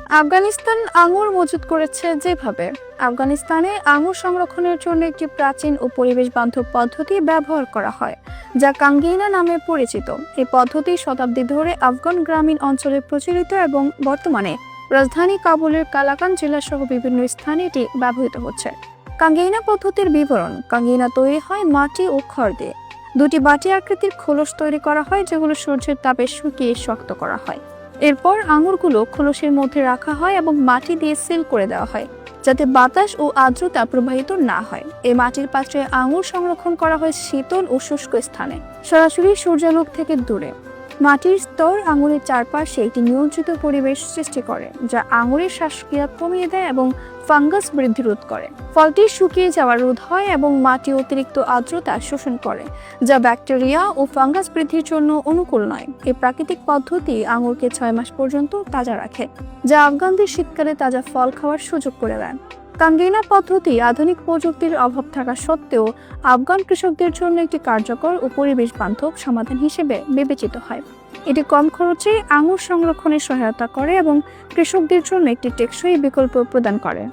আফগানিস্তান আঙুর মজুত করেছে যেভাবে আফগানিস্তানে আঙুর সংরক্ষণের জন্য একটি প্রাচীন ও পরিবেশ বান্ধব পদ্ধতি ব্যবহার করা হয়, যা কাঙ্গিনা নামে পরিচিত। এই পদ্ধতি শতাব্দী ধরে আফগান গ্রামীণ অঞ্চলে প্রচলিত এবং বর্তমানে রাজধানী কাবুলের কালাকান জেলা সহ বিভিন্ন স্থানে এটি ব্যবহৃত হচ্ছে। কাঙ্গিনা পদ্ধতির বিবরণ: কাঙ্গিনা তৈরি হয় মাটি ও খড় দিয়ে। দুটি বাটি আকৃতির খোলস তৈরি করা হয়, যেগুলো সূর্যের তাপে শুকিয়ে শক্ত করা হয়। এরপর আঙুরগুলো খোলসের মধ্যে রাখা হয় এবং মাটি দিয়ে সিল করে দেওয়া হয়, যাতে বাতাস ও আর্দ্রতা প্রবাহিত না হয়। এই মাটির পাত্রে আঙুর সংরক্ষণ করা হয় শীতল ও শুষ্ক স্থানে, সরাসরি সূর্যালোক থেকে দূরে। মাটির স্তর আঙুরের চারপাশে একটি নিয়ন্ত্রিত পরিবেশ সৃষ্টি করে, যা আঙুরের শ্বাসক্রিয়া কমিয়ে দেয় এবং ফাঙ্গাস বৃদ্ধি রোধ করে। ফলটি শুকিয়ে যাওয়া রোধ হয় এবং মাটি অতিরিক্ত আর্দ্রতা শোষণ করে, যা ব্যাকটেরিয়া ও ফাঙ্গাস বৃদ্ধির জন্য অনুকূল নয়। এই প্রাকৃতিক পদ্ধতি আঙুরকে 6 মাস পর্যন্ত তাজা রাখে, যা আফগানদের শীতকালে তাজা ফল খাওয়ার সুযোগ করে দেয়। কাঙ্গিনা পদ্ধতি আধুনিক প্রযুক্তির অভাব থাকা সত্ত্বেও আফগান কৃষকদের জন্য একটি কার্যকর ও পরিবেশ বান্ধব সমাধান হিসেবে বিবেচিত হয়। এটি কম খরচে আঙুর সংরক্ষণে সহায়তা করে এবং কৃষকদের জন্য একটি টেকসই বিকল্প প্রদান করে।